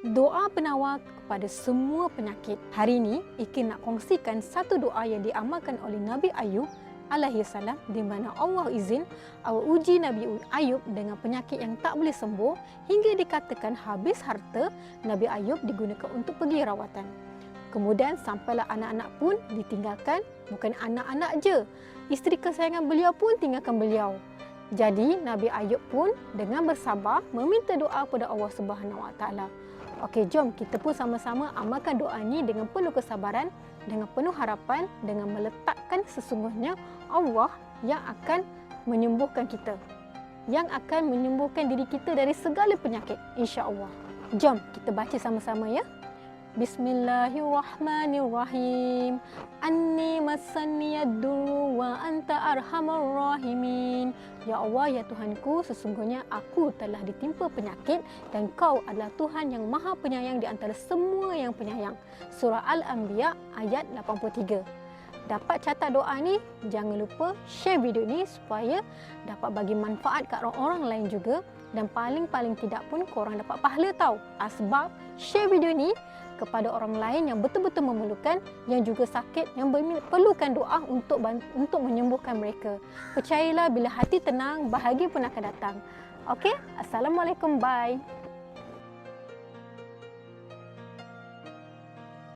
Doa penawar kepada semua penyakit. Hari ini, Iki nak kongsikan satu doa yang diamalkan oleh Nabi Ayub alaihi salam, di mana Allah izin awal uji Nabi Ayub dengan penyakit yang tak boleh sembuh hingga dikatakan habis harta Nabi Ayub digunakan untuk pergi rawatan. Kemudian sampailah anak-anak pun ditinggalkan, bukan anak-anak je, isteri kesayangan beliau pun tinggalkan beliau. Jadi Nabi Ayub pun dengan bersabar meminta doa kepada Allah Subhanahu Wa Taala. Okey, jom kita pun sama-sama amalkan doa ni dengan penuh kesabaran, dengan penuh harapan, dengan meletakkan sesungguhnya Allah yang akan menyembuhkan kita, yang akan menyembuhkan diri kita dari segala penyakit, insya-Allah. Jom kita baca sama-sama ya. Bismillahirrahmanirrahim. Anni massanniyad-durru wa anta arhamar rahimin. Ya Allah, ya Tuhanku, sesungguhnya aku telah ditimpa penyakit dan Kau adalah Tuhan yang Maha Penyayang di antara semua yang penyayang. Surah Al-Anbiya ayat 83. Dapat catat doa ni, jangan lupa share video ni supaya dapat bagi manfaat kat orang lain juga, dan paling tidak pun korang dapat pahala tau. Sebab share video ni kepada orang lain yang betul-betul memerlukan, yang juga sakit, yang perlukan doa untuk menyembuhkan mereka. Percayalah, bila hati tenang, bahagia pun akan datang. Okey, Assalamualaikum, bye.